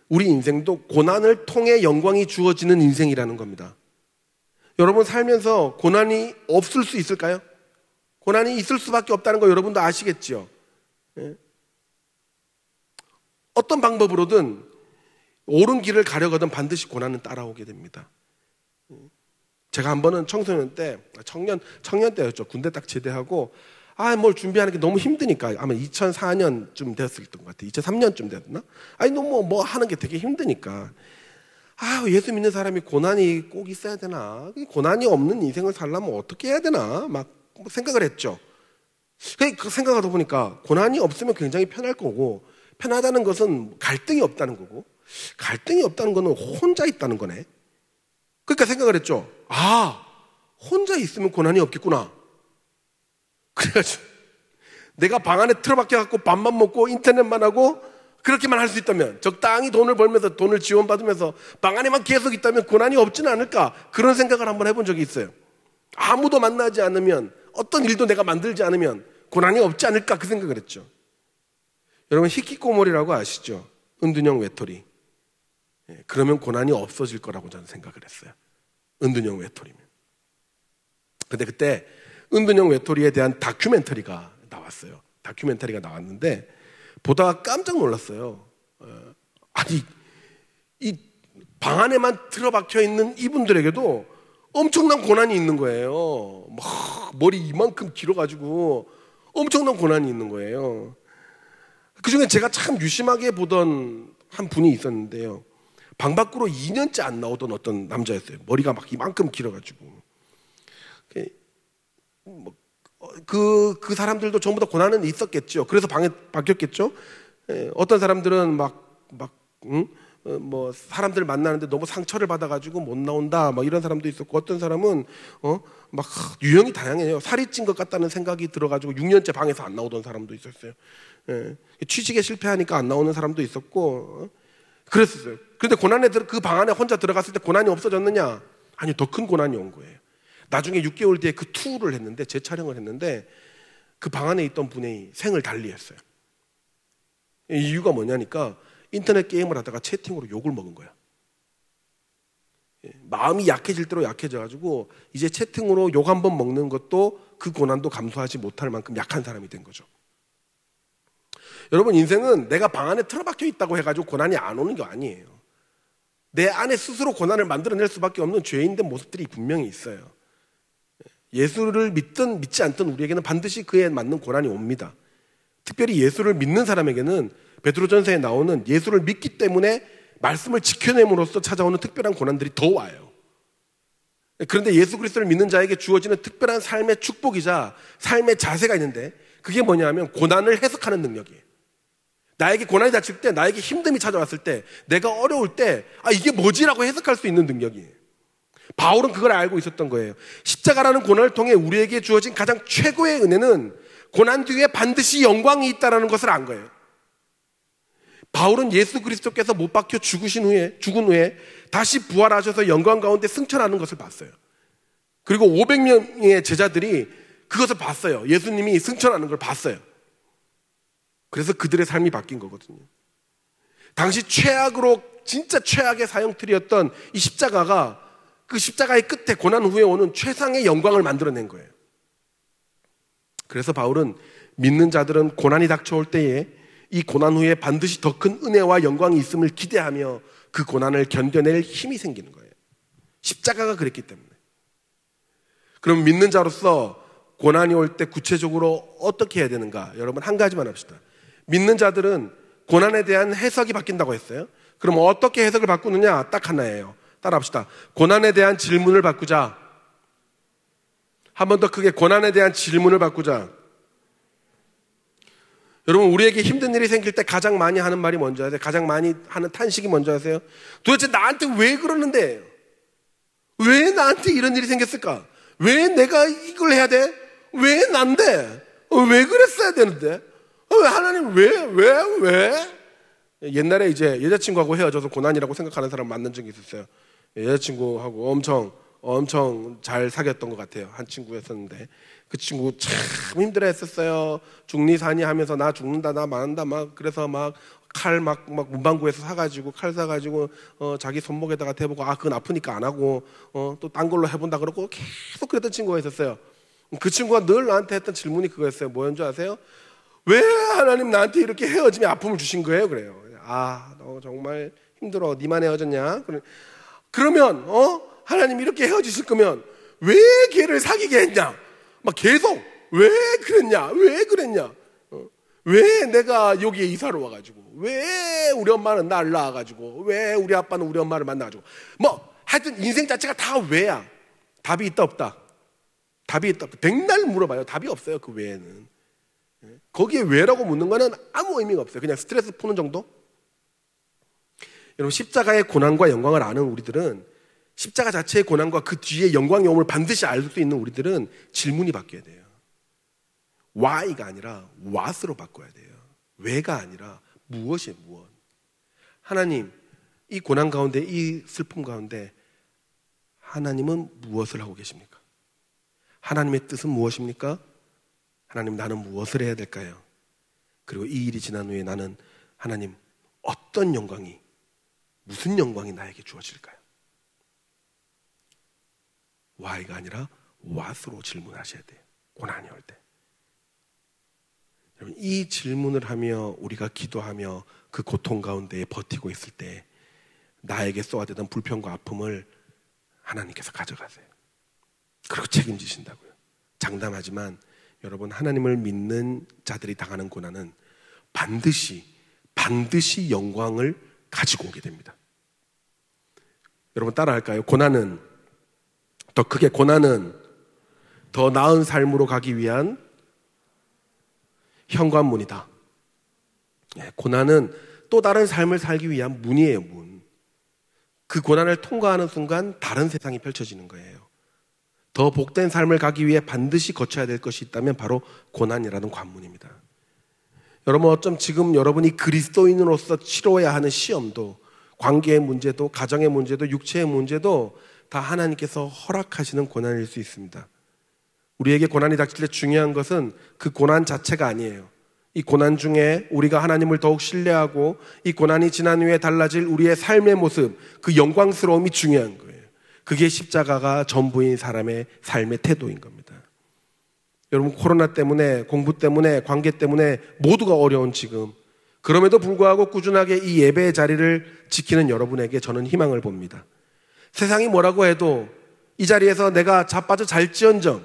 우리 인생도 고난을 통해 영광이 주어지는 인생이라는 겁니다. 여러분 살면서 고난이 없을 수 있을까요? 고난이 있을 수밖에 없다는 거 여러분도 아시겠죠? 어떤 방법으로든 옳은 길을 가려거든 반드시 고난은 따라오게 됩니다. 제가 한 번은 청년 때였죠. 군대 딱 제대하고 뭘 준비하는 게 너무 힘드니까 아마 2004년쯤 됐을 것 같아요. 2003년쯤 됐나? 너무 뭐 하는 게 되게 힘드니까 예수 믿는 사람이 고난이 꼭 있어야 되나? 고난이 없는 인생을 살려면 어떻게 해야 되나? 막 생각을 했죠. 그 생각하다 보니까 고난이 없으면 굉장히 편할 거고 편하다는 것은 갈등이 없다는 거고 갈등이 없다는 거는 혼자 있다는 거네. 그러니까 생각을 했죠. 혼자 있으면 고난이 없겠구나. 그래가지고 내가 방 안에 틀어박혀 갖고 밥만 먹고 인터넷만 하고 그렇게만 할 수 있다면, 적당히 돈을 벌면서 돈을 지원받으면서 방 안에만 계속 있다면 고난이 없지는 않을까, 그런 생각을 한번 해본 적이 있어요. 아무도 만나지 않으면, 어떤 일도 내가 만들지 않으면 고난이 없지 않을까, 그 생각을 했죠. 여러분, 히키코모리라고 아시죠? 은둔형 외톨이. 그러면 고난이 없어질 거라고 저는 생각을 했어요. 은둔형 외톨이면. 근데 그때 은둔형 외톨이에 대한 다큐멘터리가 나왔어요. 다큐멘터리가 나왔는데 보다가 깜짝 놀랐어요. 아니, 이 방 안에만 틀어박혀 있는 이분들에게도 엄청난 고난이 있는 거예요. 막 머리 이만큼 길어가지고 엄청난 고난이 있는 거예요. 그중에 제가 참 유심하게 보던 한 분이 있었는데요. 방 밖으로 2년째 안 나오던 어떤 남자였어요. 머리가 막 이만큼 길어가지고. 그 사람들도 전부 다 고난은 있었겠죠. 그래서 방에 바뀌었겠죠. 어떤 사람들은 뭐 사람들 만나는데 너무 상처를 받아가지고 못 나온다, 막 이런 사람도 있었고, 어떤 사람은 막 유형이 다양해요. 살이 찐 것 같다는 생각이 들어가지고 6년째 방에서 안 나오던 사람도 있었어요. 취직에 실패하니까 안 나오는 사람도 있었고, 그랬었어요. 그런데 고난에 그 방 안에 혼자 들어갔을 때 고난이 없어졌느냐? 아니, 더 큰 고난이 온 거예요. 나중에 6개월 뒤에 그 투를 했는데, 재촬영을 했는데, 그 방 안에 있던 분이 생을 달리했어요. 이유가 뭐냐니까 인터넷 게임을 하다가 채팅으로 욕을 먹은 거야. 마음이 약해질 대로 약해져가지고 이제 채팅으로 욕 한번 먹는 것도 그 고난도 감수하지 못할 만큼 약한 사람이 된 거죠. 여러분, 인생은 내가 방 안에 틀어박혀 있다고 해가지고 고난이 안 오는 게 아니에요. 내 안에 스스로 고난을 만들어낼 수밖에 없는 죄인된 모습들이 분명히 있어요. 예수를 믿든 믿지 않든 우리에게는 반드시 그에 맞는 고난이 옵니다. 특별히 예수를 믿는 사람에게는 베드로전서에 나오는 예수를 믿기 때문에 말씀을 지켜냄으로써 찾아오는 특별한 고난들이 더 와요. 그런데 예수 그리스도를 믿는 자에게 주어지는 특별한 삶의 축복이자 삶의 자세가 있는데, 그게 뭐냐면 고난을 해석하는 능력이에요. 나에게 고난이 닥칠 때, 나에게 힘듦이 찾아왔을 때, 내가 어려울 때, 이게 뭐지라고 해석할 수 있는 능력이에요. 바울은 그걸 알고 있었던 거예요. 십자가라는 고난을 통해 우리에게 주어진 가장 최고의 은혜는 고난 뒤에 반드시 영광이 있다는 것을 안 거예요. 바울은 예수 그리스도께서 못 박혀 죽은 후에 다시 부활하셔서 영광 가운데 승천하는 것을 봤어요. 그리고 500명의 제자들이 그것을 봤어요. 예수님이 승천하는 걸 봤어요. 그래서 그들의 삶이 바뀐 거거든요. 당시 최악으로, 진짜 최악의 사형틀이었던 이 십자가가 그 십자가의 끝에 고난 후에 오는 최상의 영광을 만들어낸 거예요. 그래서 바울은 믿는 자들은 고난이 닥쳐올 때에 이 고난 후에 반드시 더 큰 은혜와 영광이 있음을 기대하며 그 고난을 견뎌낼 힘이 생기는 거예요. 십자가가 그랬기 때문에. 그럼 믿는 자로서 고난이 올 때 구체적으로 어떻게 해야 되는가? 여러분, 한 가지만 합시다. 믿는 자들은 고난에 대한 해석이 바뀐다고 했어요. 그럼 어떻게 해석을 바꾸느냐? 딱 하나예요. 따라합시다. 고난에 대한 질문을 바꾸자. 한 번 더 크게, 고난에 대한 질문을 바꾸자. 여러분, 우리에게 힘든 일이 생길 때 가장 많이 하는 말이 뭔지 아세요? 가장 많이 하는 탄식이 뭔지 아세요? 도대체 나한테 왜 그러는데? 왜 나한테 이런 일이 생겼을까? 왜 내가 이걸 해야 돼? 왜 난데? 왜 그랬어야 되는데? 하나님 왜? 옛날에 이제 여자친구하고 헤어져서 고난이라고 생각하는 사람 만난 적이 있었어요. 여자친구하고 엄청 잘 사귀었던 것 같아요. 한 친구였었는데 그 친구 참 힘들어 했었어요. 중리사니 하면서 나 죽는다, 나 망한다, 그래서 칼 문방구에서 사가지고 칼 사가지고 자기 손목에다가 대보고 그건 아프니까 안 하고 또 딴 걸로 해본다 그러고 계속 그랬던 친구가 있었어요. 그 친구가 늘 나한테 했던 질문이 그거였어요. 뭐였는지 아세요? 왜 하나님 나한테 이렇게 헤어짐의 아픔을 주신 거예요? 그래요. 너 정말 힘들어. 니만 헤어졌냐? 그러면 하나님 이렇게 헤어지실 거면 왜 걔를 사귀게 했냐? 계속 왜 그랬냐? 왜 내가 여기에 이사를 와가지고, 왜 우리 엄마는 날 낳아가지고, 왜 우리 아빠는 우리 엄마를 만나가지고, 하여튼 인생 자체가 다 왜야. 답이 있다 없다? 답이 있다 없다? 백날 물어봐요. 답이 없어요. 그 외에는. 거기에 왜라고 묻는 거는 아무 의미가 없어요. 그냥 스트레스 푸는 정도? 여러분, 십자가의 고난과 영광을 아는 우리들은, 십자가 자체의 고난과 그 뒤에 영광의 오음을 반드시 알 수 있는 우리들은 질문이 바뀌어야 돼요. why가 아니라 what으로 바꿔야 돼요. 왜가 아니라 무엇이에요, 무엇? 하나님, 이 고난 가운데, 이 슬픔 가운데 하나님은 무엇을 하고 계십니까? 하나님의 뜻은 무엇입니까? 하나님, 나는 무엇을 해야 될까요? 그리고 이 일이 지난 후에 나는 하나님 어떤 영광이, 무슨 영광이 나에게 주어질까요? why가 아니라 what으로 질문하셔야 돼요. 고난이 올 때. 여러분, 이 질문을 하며 우리가 기도하며 그 고통 가운데 버티고 있을 때 나에게 쏘아대던 불평과 아픔을 하나님께서 가져가세요. 그리고 책임지신다고요. 장담하지만 여러분, 하나님을 믿는 자들이 당하는 고난은 반드시 영광을 가지고 오게 됩니다. 여러분 따라할까요? 고난은, 더 크게, 고난은 더 나은 삶으로 가기 위한 현관문이다. 고난은 또 다른 삶을 살기 위한 문이에요, 문. 그 고난을 통과하는 순간 다른 세상이 펼쳐지는 거예요. 더 복된 삶을 가기 위해 반드시 거쳐야 될 것이 있다면 바로 고난이라는 관문입니다. 여러분, 어쩜 지금 여러분이 그리스도인으로서 치러야 하는 시험도, 관계의 문제도, 가정의 문제도, 육체의 문제도 다 하나님께서 허락하시는 고난일 수 있습니다. 우리에게 고난이 닥칠 때 중요한 것은 그 고난 자체가 아니에요. 이 고난 중에 우리가 하나님을 더욱 신뢰하고 이 고난이 지난 후에 달라질 우리의 삶의 모습, 그 영광스러움이 중요한 거예요. 그게 십자가가 전부인 사람의 삶의 태도인 겁니다. 여러분, 코로나 때문에, 공부 때문에, 관계 때문에 모두가 어려운 지금, 그럼에도 불구하고 꾸준하게 이 예배의 자리를 지키는 여러분에게 저는 희망을 봅니다. 세상이 뭐라고 해도 이 자리에서 내가 자빠져 잘지언정,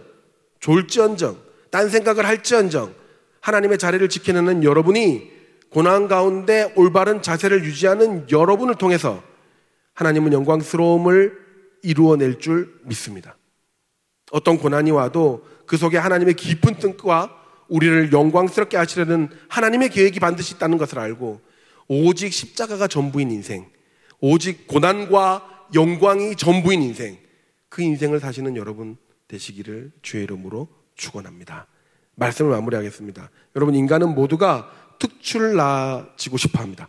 졸지언정, 딴 생각을 할지언정 하나님의 자리를 지키는 여러분이 고난 가운데 올바른 자세를 유지하는 여러분을 통해서 하나님은 영광스러움을 이루어낼 줄 믿습니다. 어떤 고난이 와도 그 속에 하나님의 깊은 뜻과 우리를 영광스럽게 하시려는 하나님의 계획이 반드시 있다는 것을 알고 오직 십자가가 전부인 인생, 오직 고난과 영광이 전부인 인생, 그 인생을 사시는 여러분 되시기를 주의 이름으로 축원합니다. 말씀을 마무리하겠습니다. 여러분, 인간은 모두가 특출나지고 싶어합니다.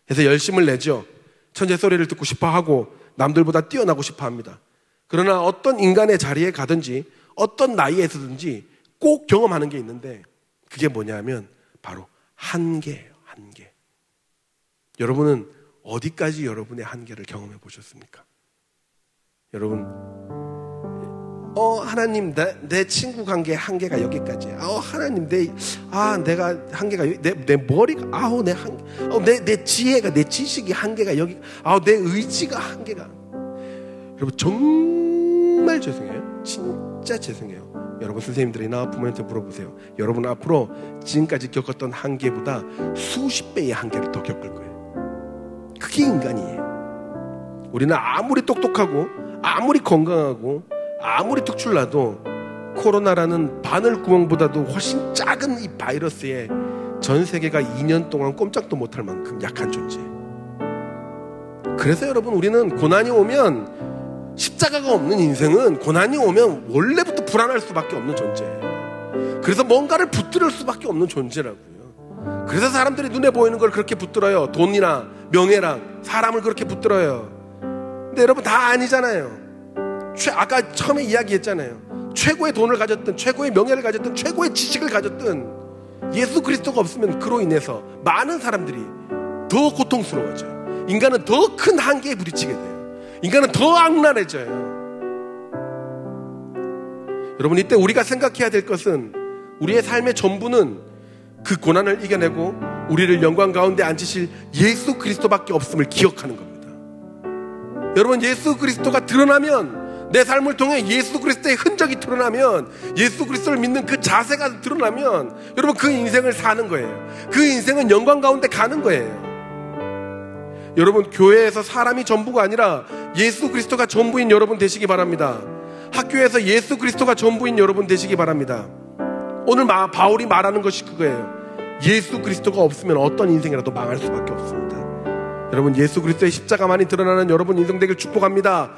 그래서 열심을 내죠. 천재 소리를 듣고 싶어하고 남들보다 뛰어나고 싶어합니다. 그러나 어떤 인간의 자리에 가든지 어떤 나이에 서든지 꼭 경험하는 게 있는데 그게 뭐냐면 바로 한계예요. 한계. 여러분은 어디까지 여러분의 한계를 경험해 보셨습니까? 여러분, 하나님, 내 친구 관계 한계가 여기까지야. 하나님, 내가 한계가 내 머리가, 내 지혜가, 내 지식이 한계가 여기, 내 의지가 한계가. 여러분, 정말 죄송해요. 진짜 죄송해요. 여러분, 선생님들이나 부모님한테 물어보세요. 여러분 앞으로 지금까지 겪었던 한계보다 수십 배의 한계를 더 겪을 거예요. 그게 인간이에요. 우리는 아무리 똑똑하고 아무리 건강하고 아무리 특출나도 코로나라는 바늘구멍보다도 훨씬 작은 이 바이러스에 전 세계가 2년 동안 꼼짝도 못할 만큼 약한 존재. 그래서 여러분, 우리는 고난이 오면, 십자가가 없는 인생은 고난이 오면 원래부터 불안할 수밖에 없는 존재예요. 그래서 뭔가를 붙들을 수밖에 없는 존재라고요. 그래서 사람들이 눈에 보이는 걸 그렇게 붙들어요. 돈이나 명예랑 사람을 그렇게 붙들어요. 근데 여러분, 다 아니잖아요. 아까 처음에 이야기했잖아요. 최고의 돈을 가졌든 최고의 명예를 가졌든 최고의 지식을 가졌든 예수 그리스도가 없으면 그로 인해서 많은 사람들이 더 고통스러워져요. 인간은 더 큰 한계에 부딪히게 돼요. 인간은 더 악랄해져요. 여러분, 이때 우리가 생각해야 될 것은 우리의 삶의 전부는 그 고난을 이겨내고 우리를 영광 가운데 앉히실 예수 그리스도밖에 없음을 기억하는 겁니다. 여러분, 예수 그리스도가 드러나면, 내 삶을 통해 예수 그리스도의 흔적이 드러나면, 예수 그리스도를 믿는 그 자세가 드러나면 여러분, 그 인생을 사는 거예요. 그 인생은 영광 가운데 가는 거예요. 여러분, 교회에서 사람이 전부가 아니라 예수 그리스도가 전부인 여러분 되시기 바랍니다. 학교에서 예수 그리스도가 전부인 여러분 되시기 바랍니다. 오늘 바울이 말하는 것이 그거예요. 예수 그리스도가 없으면 어떤 인생이라도 망할 수밖에 없습니다. 여러분, 예수 그리스도의 십자가만이 드러나는 여러분 인생 되길 축복합니다.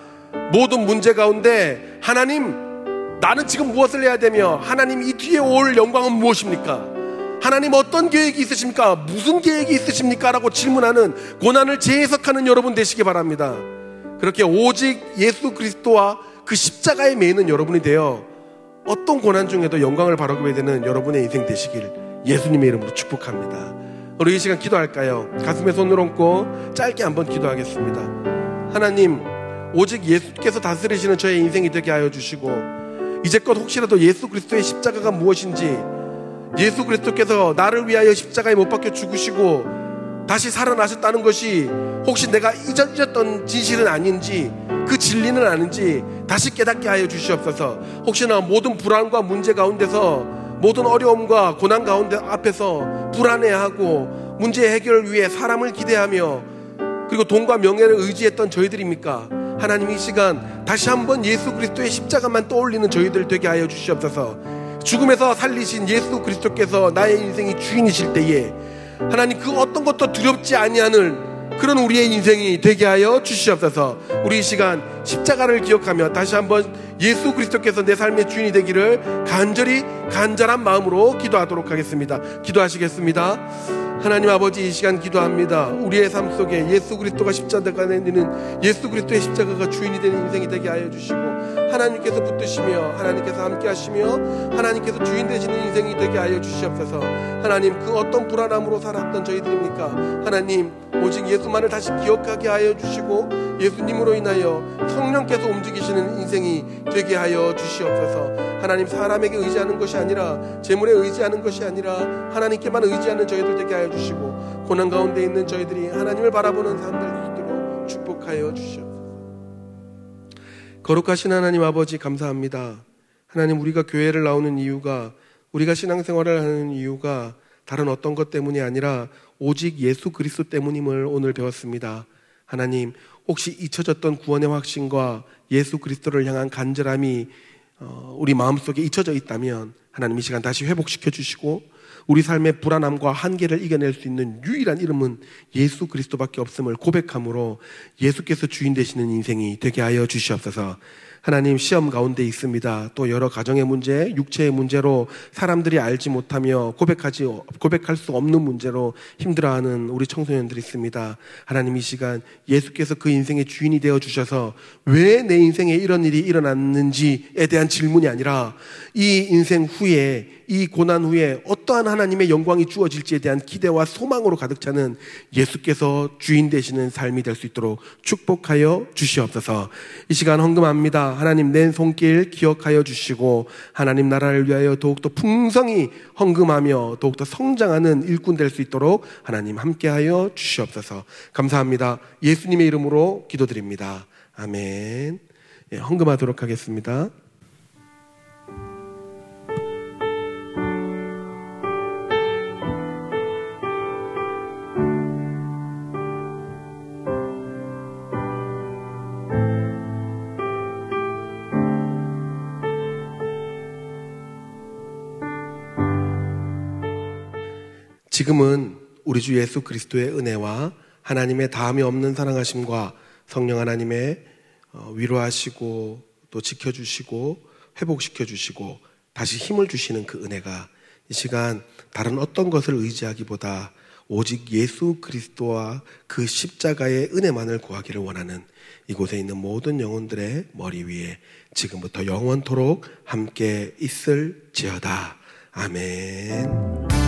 모든 문제 가운데 하나님, 나는 지금 무엇을 해야 되며 하나님 이 뒤에 올 영광은 무엇입니까? 하나님 어떤 계획이 있으십니까? 무슨 계획이 있으십니까? 라고 질문하는, 고난을 재해석하는 여러분 되시기 바랍니다. 그렇게 오직 예수 그리스도와 그 십자가에 매이는 여러분이 되어 어떤 고난 중에도 영광을 바라보게 되는 여러분의 인생 되시길 예수님의 이름으로 축복합니다. 우리 이 시간 기도할까요? 가슴에 손을 얹고 짧게 한번 기도하겠습니다. 하나님, 오직 예수께서 다스리시는 저의 인생이 되게 하여 주시고, 이제껏 혹시라도 예수 그리스도의 십자가가 무엇인지, 예수 그리스도께서 나를 위하여 십자가에 못 박혀 죽으시고 다시 살아나셨다는 것이 혹시 내가 잊었던 진실은 아닌지, 그 진리는 아닌지 다시 깨닫게 하여 주시옵소서. 혹시나 모든 불안과 문제 가운데서, 모든 어려움과 고난 가운데 앞에서 불안해하고 문제 해결을 위해 사람을 기대하며 그리고 돈과 명예를 의지했던 저희들입니까? 하나님, 이 시간 다시 한번 예수 그리스도의 십자가만 떠올리는 저희들 되게 하여 주시옵소서. 죽음에서 살리신 예수 그리스도께서 나의 인생이 주인이실 때에 하나님, 그 어떤 것도 두렵지 아니하는 그런 우리의 인생이 되게 하여 주시옵소서. 우리 이 시간 십자가를 기억하며 다시 한번 예수 그리스도께서 내 삶의 주인이 되기를 간절한 마음으로 기도하도록 하겠습니다. 기도하시겠습니다. 하나님 아버지, 이 시간 기도합니다. 우리의 삶 속에 예수 그리스도가 십자가가 내리는 예수 그리스도의 십자가가 주인이 되는 인생이 되게 하여 주시고, 하나님께서 붙드시며 하나님께서 함께 하시며 하나님께서 주인 되시는 인생이 되게 하여 주시옵소서. 하나님, 그 어떤 불안함으로 살았던 저희들입니까? 하나님, 오직 예수만을 다시 기억하게 하여 주시고 예수님으로 인하여 성령께서 움직이시는 인생이 되게 하여 주시옵소서. 하나님, 사람에게 의지하는 것이 아니라, 재물에 의지하는 것이 아니라 하나님께만 의지하는 저희들 되게 하여 주시고, 고난 가운데 있는 저희들이 하나님을 바라보는 사람들 되도록 축복하여 주시옵소서. 거룩하신 하나님 아버지, 감사합니다. 하나님, 우리가 교회를 나오는 이유가, 우리가 신앙생활을 하는 이유가 다른 어떤 것 때문이 아니라 오직 예수 그리스도 때문임을 오늘 배웠습니다. 하나님, 혹시 잊혀졌던 구원의 확신과 예수 그리스도를 향한 간절함이 우리 마음속에 잊혀져 있다면 하나님, 이 시간 다시 회복시켜 주시고, 우리 삶의 불안함과 한계를 이겨낼 수 있는 유일한 이름은 예수 그리스도밖에 없음을 고백함으로 예수께서 주인 되시는 인생이 되게 하여 주시옵소서. 하나님, 시험 가운데 있습니다. 또 여러 가정의 문제, 육체의 문제로 사람들이 알지 못하며 고백할 수 없는 문제로 힘들어하는 우리 청소년들이 있습니다. 하나님, 이 시간 예수께서 그 인생의 주인이 되어 주셔서 왜 내 인생에 이런 일이 일어났는지에 대한 질문이 아니라, 이 인생 후에, 이 고난 후에 어떠한 하나님의 영광이 주어질지에 대한 기대와 소망으로 가득 차는 예수께서 주인 되시는 삶이 될 수 있도록 축복하여 주시옵소서. 이 시간 헌금합니다. 하나님, 내 손길 기억하여 주시고 하나님 나라를 위하여 더욱더 풍성히 헌금하며 더욱더 성장하는 일꾼 될 수 있도록 하나님 함께하여 주시옵소서. 감사합니다. 예수님의 이름으로 기도드립니다. 아멘. 헌금하도록 하겠습니다. 지금은 우리 주 예수 그리스도의 은혜와 하나님의 다함이 없는 사랑하심과 성령 하나님의 위로하시고 또 지켜주시고 회복시켜주시고 다시 힘을 주시는 그 은혜가 이 시간 다른 어떤 것을 의지하기보다 오직 예수 그리스도와 그 십자가의 은혜만을 구하기를 원하는 이곳에 있는 모든 영혼들의 머리 위에 지금부터 영원토록 함께 있을지어다. 아멘.